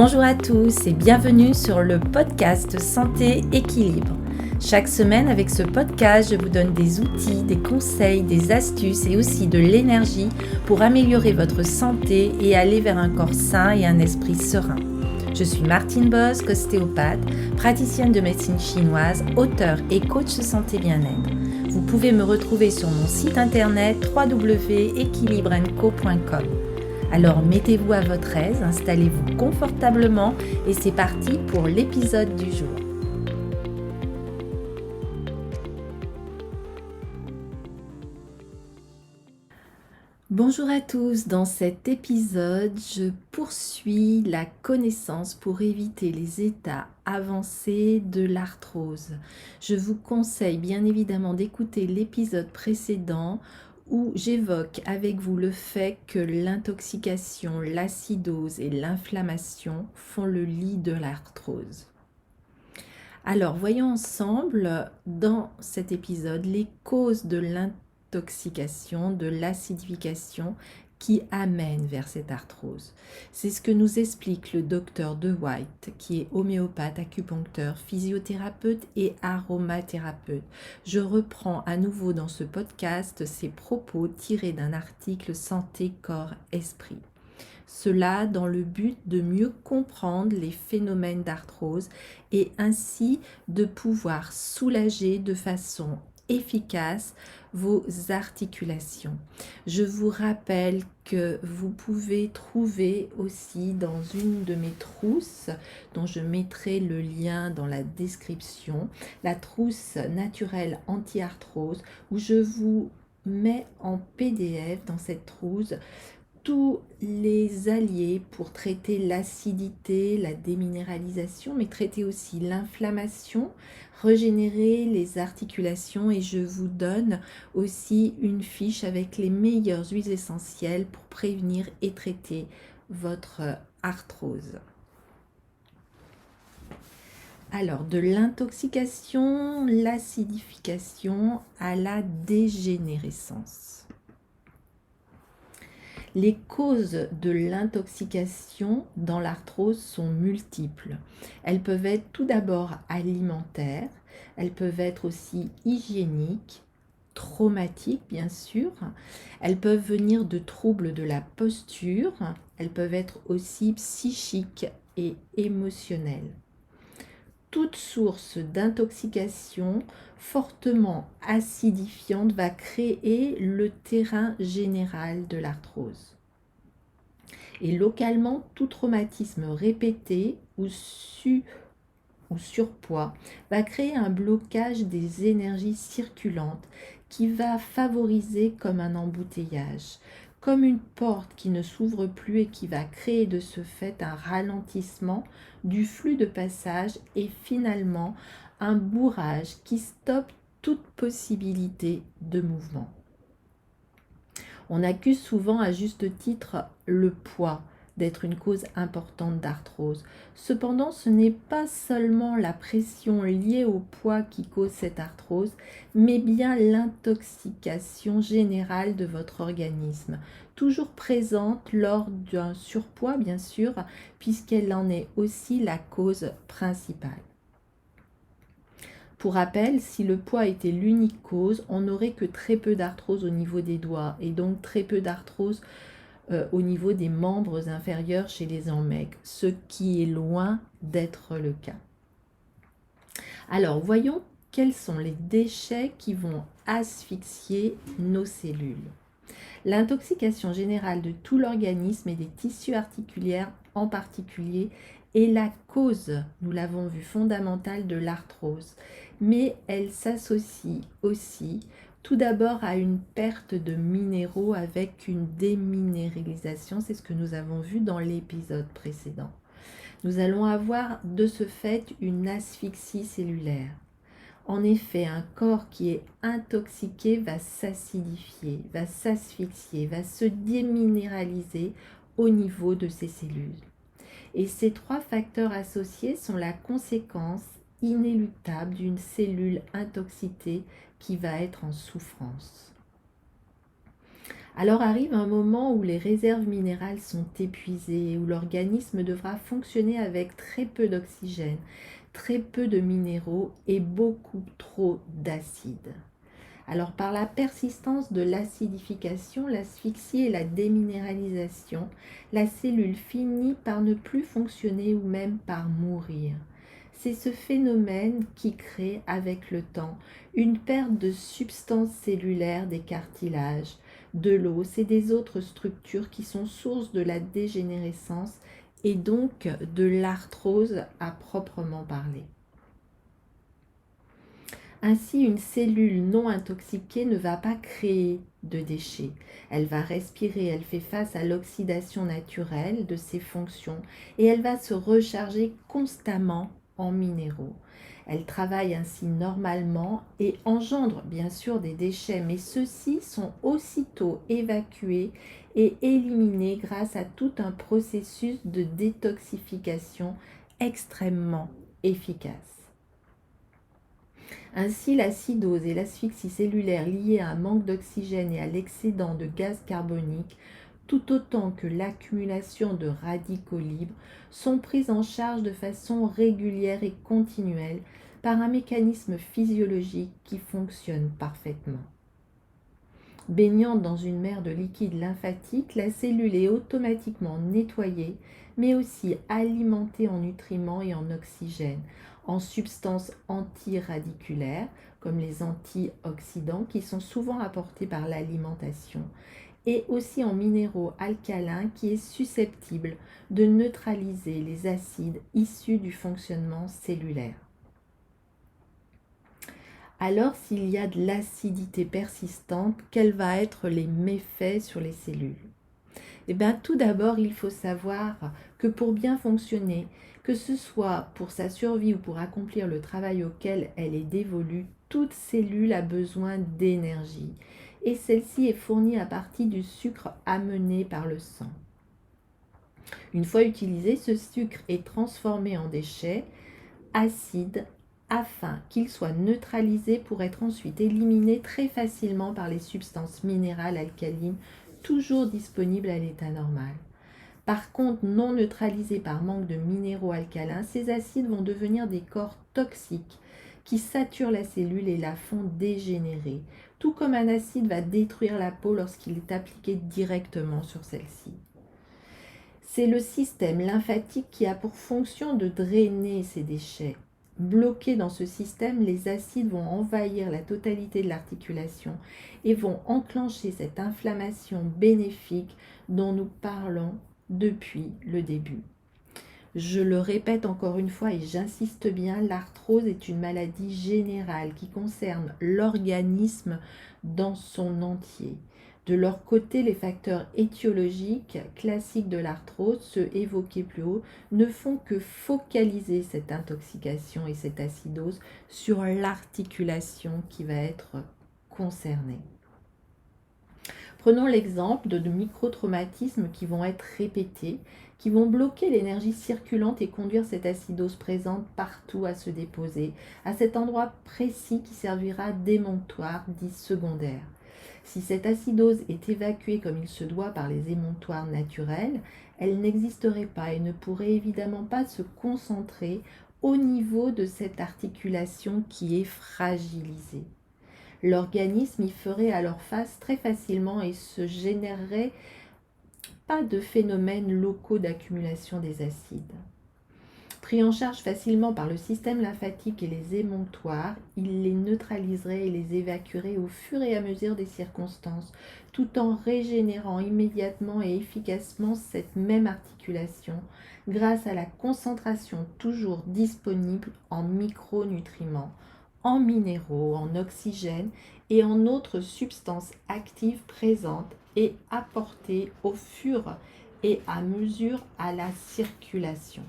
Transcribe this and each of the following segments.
Bonjour à tous et bienvenue sur le podcast Santé Équilibre. Chaque semaine avec ce podcast, je vous donne des outils, des conseils, des astuces et aussi de l'énergie pour améliorer votre santé et aller vers un corps sain et un esprit serein. Je suis Martine Bosc, ostéopathe, praticienne de médecine chinoise, auteure et coach santé bien-être. Vous pouvez me retrouver sur mon site internet www.equilibrenco.com. Alors mettez-vous à votre aise, installez-vous confortablement et c'est parti pour l'épisode du jour. Bonjour à tous, dans cet épisode, je poursuis la connaissance pour éviter les états avancés de l'arthrose. Je vous conseille bien évidemment d'écouter l'épisode précédent où j'évoque avec vous le fait que l'intoxication, l'acidose et l'inflammation font le lit de l'arthrose. Alors, voyons ensemble dans cet épisode les causes de l'intoxication, de l'acidification qui amènent vers cette arthrose. C'est ce que nous explique le docteur De White, qui est homéopathe, acupuncteur, physiothérapeute et aromathérapeute. Je reprends à nouveau dans ce podcast ses propos tirés d'un article Santé, Corps, Esprit. Cela dans le but de mieux comprendre les phénomènes d'arthrose et ainsi de pouvoir soulager de façon efficace vos articulations. Je vous rappelle que vous pouvez trouver aussi dans une de mes trousses, dont je mettrai le lien dans la description, la trousse naturelle anti-arthrose, où je vous mets en PDF dans cette trousse tous les alliés pour traiter l'acidité, la déminéralisation, mais traiter aussi l'inflammation, régénérer les articulations et je vous donne aussi une fiche avec les meilleures huiles essentielles pour prévenir et traiter votre arthrose. Alors, de l'intoxication, l'acidification à la dégénérescence. Les causes de l'intoxication dans l'arthrose sont multiples. Elles peuvent être tout d'abord alimentaires, elles peuvent être aussi hygiéniques, traumatiques bien sûr, elles peuvent venir de troubles de la posture, elles peuvent être aussi psychiques et émotionnelles. Toute source d'intoxication fortement acidifiante va créer le terrain général de l'arthrose. Et localement, tout traumatisme répété ou surpoids va créer un blocage des énergies circulantes qui va favoriser comme un embouteillage, comme une porte qui ne s'ouvre plus et qui va créer de ce fait un ralentissement du flux de passage et finalement un bourrage qui stoppe toute possibilité de mouvement. On accuse souvent à juste titre le poids d'être une cause importante d'arthrose. Cependant, ce n'est pas seulement la pression liée au poids qui cause cette arthrose, mais bien l'intoxication générale de votre organisme, toujours présente lors d'un surpoids bien sûr, puisqu'elle en est aussi la cause principale. Pour rappel, si le poids était l'unique cause, on n'aurait que très peu d'arthrose au niveau des doigts et donc très peu d'arthrose au niveau des membres inférieurs chez les hommes maigres, ce qui est loin d'être le cas. Alors, voyons quels sont les déchets qui vont asphyxier nos cellules. L'intoxication générale de tout l'organisme et des tissus articulaires en particulier est la cause, nous l'avons vu, fondamentale de l'arthrose, mais elle s'associe aussi tout d'abord à une perte de minéraux avec une déminéralisation, c'est ce que nous avons vu dans l'épisode précédent. Nous allons avoir de ce fait une asphyxie cellulaire. En effet, un corps qui est intoxiqué va s'acidifier, va s'asphyxier, va se déminéraliser au niveau de ses cellules. Et ces trois facteurs associés sont la conséquence inéluctable d'une cellule intoxiquée qui va être en souffrance. Alors arrive un moment où les réserves minérales sont épuisées, où l'organisme devra fonctionner avec très peu d'oxygène, très peu de minéraux et beaucoup trop d'acide. Alors par la persistance de l'acidification, l'asphyxie et la déminéralisation, la cellule finit par ne plus fonctionner ou même par mourir. C'est ce phénomène qui crée avec le temps une perte de substance cellulaire des cartilages, de l'os et des autres structures qui sont source de la dégénérescence et donc de l'arthrose à proprement parler. Ainsi, une cellule non intoxiquée ne va pas créer de déchets. Elle va respirer, elle fait face à l'oxydation naturelle de ses fonctions et elle va se recharger constamment en minéraux. Elle travaille ainsi normalement et engendre bien sûr des déchets, mais ceux-ci sont aussitôt évacués et éliminés grâce à tout un processus de détoxification extrêmement efficace. Ainsi, l'acidose et l'asphyxie cellulaire liées à un manque d'oxygène et à l'excédent de gaz carbonique, tout autant que l'accumulation de radicaux libres, sont prises en charge de façon régulière et continuelle par un mécanisme physiologique qui fonctionne parfaitement. Baignant dans une mer de liquide lymphatique, la cellule est automatiquement nettoyée, mais aussi alimentée en nutriments et en oxygène, en substances antiradiculaires, comme les antioxydants, qui sont souvent apportés par l'alimentation, et aussi en minéraux alcalins, qui est susceptible de neutraliser les acides issus du fonctionnement cellulaire. Alors, s'il y a de l'acidité persistante, quels vont être les méfaits sur les cellules? Eh bien, tout d'abord, il faut savoir que pour bien fonctionner, que ce soit pour sa survie ou pour accomplir le travail auquel elle est dévolue, toute cellule a besoin d'énergie. Et celle-ci est fournie à partir du sucre amené par le sang. Une fois utilisé, ce sucre est transformé en déchets acides afin qu'il soit neutralisé pour être ensuite éliminé très facilement par les substances minérales alcalines toujours disponibles à l'état normal. Par contre, non neutralisés par manque de minéraux alcalins, ces acides vont devenir des corps toxiques qui saturent la cellule et la font dégénérer, tout comme un acide va détruire la peau lorsqu'il est appliqué directement sur celle-ci. C'est le système lymphatique qui a pour fonction de drainer ces déchets. Bloqués dans ce système, les acides vont envahir la totalité de l'articulation et vont enclencher cette inflammation bénéfique dont nous parlons depuis le début. Je le répète encore une fois et j'insiste bien, l'arthrose est une maladie générale qui concerne l'organisme dans son entier. De leur côté, les facteurs étiologiques classiques de l'arthrose, ceux évoqués plus haut, ne font que focaliser cette intoxication et cette acidose sur l'articulation qui va être concernée. Prenons l'exemple de micro-traumatismes qui vont être répétés, qui vont bloquer l'énergie circulante et conduire cette acidose présente partout à se déposer, à cet endroit précis qui servira d'émonctoire dit secondaire. Si cette acidose est évacuée comme il se doit par les émonctoires naturels, elle n'existerait pas et ne pourrait évidemment pas se concentrer au niveau de cette articulation qui est fragilisée. L'organisme y ferait alors face très facilement et se générerait pas de phénomènes locaux d'accumulation des acides. Pris en charge facilement par le système lymphatique et les émonctoires, il les neutraliserait et les évacuerait au fur et à mesure des circonstances, tout en régénérant immédiatement et efficacement cette même articulation grâce à la concentration toujours disponible en micronutriments, en minéraux, en oxygène et en autres substances actives présentes et apportées au fur et à mesure à la circulation.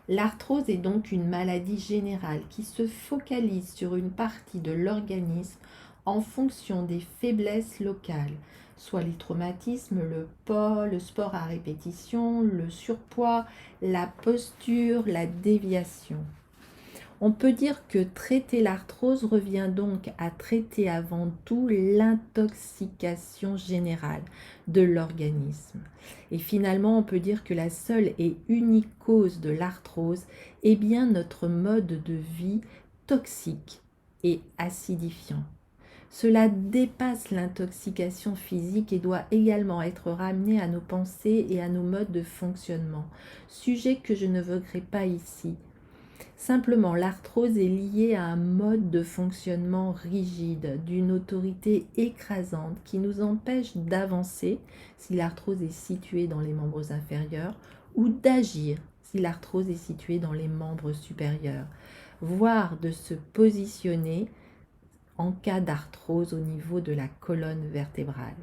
L'arthrose est donc une maladie générale qui se focalise sur une partie de l'organisme en fonction des faiblesses locales, soit les traumatismes, le sport à répétition, le surpoids, la posture, la déviation. On peut dire que traiter l'arthrose revient donc à traiter avant tout l'intoxication générale de l'organisme. Et finalement, on peut dire que la seule et unique cause de l'arthrose est bien notre mode de vie toxique et acidifiant. Cela dépasse l'intoxication physique et doit également être ramené à nos pensées et à nos modes de fonctionnement, sujet que je ne n'évoquerai pas ici. Simplement, l'arthrose est liée à un mode de fonctionnement rigide, d'une autorité écrasante qui nous empêche d'avancer si l'arthrose est située dans les membres inférieurs ou d'agir si l'arthrose est située dans les membres supérieurs, voire de se positionner en cas d'arthrose au niveau de la colonne vertébrale.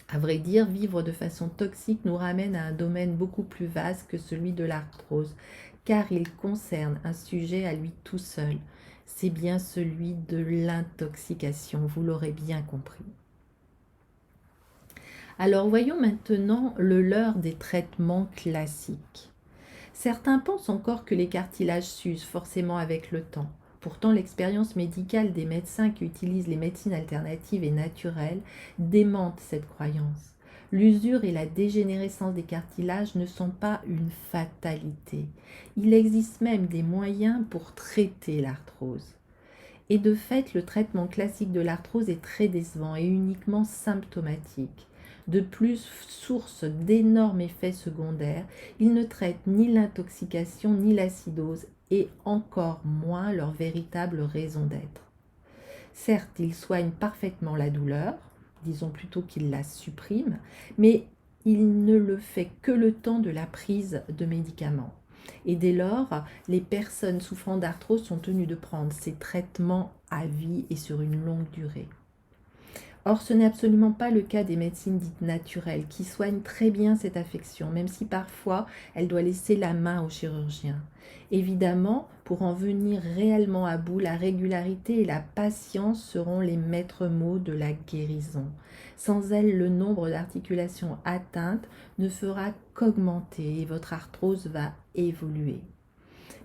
À vrai dire, vivre de façon toxique nous ramène à un domaine beaucoup plus vaste que celui de l'arthrose, car il concerne un sujet à lui tout seul. C'est bien celui de l'intoxication, vous l'aurez bien compris. Alors voyons maintenant le leurre des traitements classiques. Certains pensent encore que les cartilages s'usent forcément avec le temps. Pourtant, l'expérience médicale des médecins qui utilisent les médecines alternatives et naturelles démente cette croyance. L'usure et la dégénérescence des cartilages ne sont pas une fatalité. Il existe même des moyens pour traiter l'arthrose. Et de fait, le traitement classique de l'arthrose est très décevant et uniquement symptomatique. De plus, source d'énormes effets secondaires, il ne traite ni l'intoxication ni l'acidose et encore moins leur véritable raison d'être. Certes, il soigne parfaitement la douleur, disons plutôt qu'il la supprime, mais il ne le fait que le temps de la prise de médicaments. Et dès lors, les personnes souffrant d'arthrose sont tenues de prendre ces traitements à vie et sur une longue durée. Or, ce n'est absolument pas le cas des médecines dites naturelles qui soignent très bien cette affection, même si parfois elle doit laisser la main au chirurgien. Évidemment, pour en venir réellement à bout, la régularité et la patience seront les maîtres mots de la guérison. Sans elles, le nombre d'articulations atteintes ne fera qu'augmenter et votre arthrose va évoluer.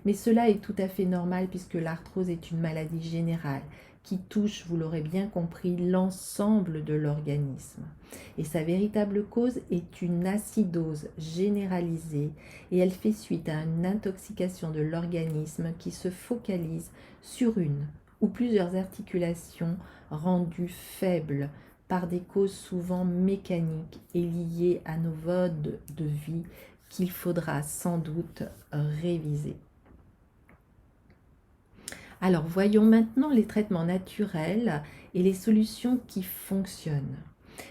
Mais cela est tout à fait normal puisque l'arthrose est une maladie générale qui touche, vous l'aurez bien compris, l'ensemble de l'organisme. Et sa véritable cause est une acidose généralisée et elle fait suite à une intoxication de l'organisme qui se focalise sur une ou plusieurs articulations rendues faibles par des causes souvent mécaniques et liées à nos modes de vie qu'il faudra sans doute réviser. Alors, voyons maintenant les traitements naturels et les solutions qui fonctionnent.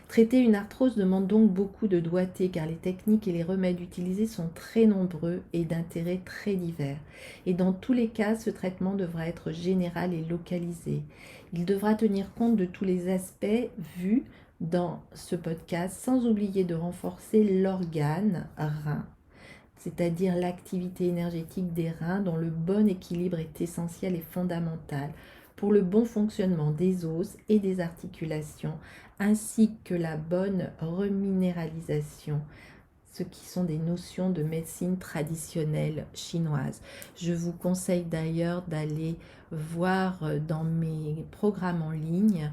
Traiter une arthrose demande donc beaucoup de doigté car les techniques et les remèdes utilisés sont très nombreux et d'intérêts très divers. Et dans tous les cas, ce traitement devra être général et localisé. Il devra tenir compte de tous les aspects vus dans ce podcast sans oublier de renforcer l'organe rein, c'est-à-dire l'activité énergétique des reins dont le bon équilibre est essentiel et fondamental pour le bon fonctionnement des os et des articulations, ainsi que la bonne reminéralisation, ce qui sont des notions de médecine traditionnelle chinoise. Je vous conseille d'ailleurs d'aller voir dans mes programmes en ligne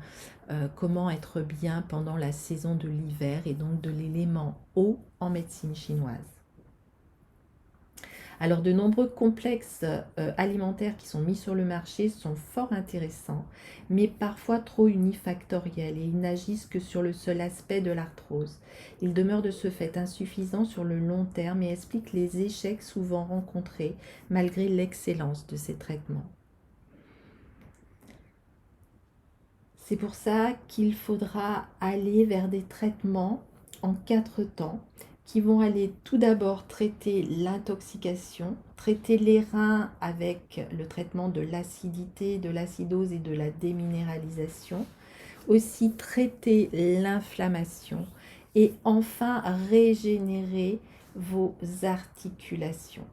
comment être bien pendant la saison de l'hiver et donc de l'élément eau en médecine chinoise. Alors, de nombreux complexes alimentaires qui sont mis sur le marché sont fort intéressants, mais parfois trop unifactoriels et ils n'agissent que sur le seul aspect de l'arthrose. Ils demeurent de ce fait insuffisants sur le long terme et expliquent les échecs souvent rencontrés malgré l'excellence de ces traitements. C'est pour ça qu'il faudra aller vers des traitements en 4 temps qui vont aller tout d'abord traiter l'intoxication, traiter les reins avec le traitement de l'acidité, de l'acidose et de la déminéralisation, aussi traiter l'inflammation et enfin régénérer vos articulations.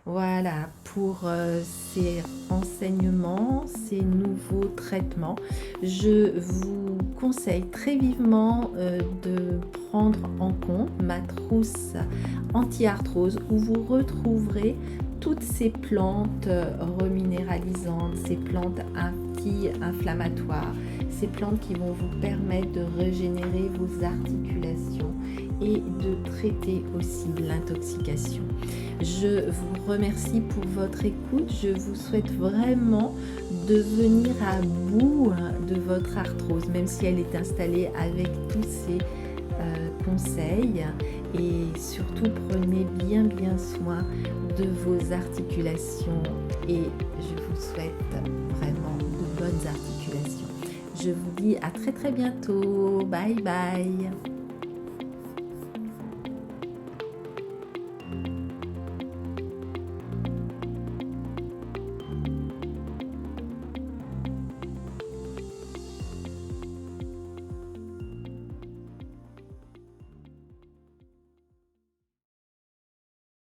Voilà pour ces renseignements, ces nouveaux traitements. Je vous conseille très vivement de prendre en compte ma trousse anti-arthrose où vous retrouverez toutes ces plantes reminéralisantes, ces plantes anti-inflammatoires, ces plantes qui vont vous permettre de régénérer vos articulations et de traiter aussi l'intoxication. Je vous remercie pour votre écoute. Je vous souhaite vraiment de venir à bout de votre arthrose, même si elle est installée avec tous ces conseils. Et surtout, prenez bien soin de vos articulations et je vous souhaite vraiment de bonnes articulations. Je vous dis à très bientôt. Bye bye.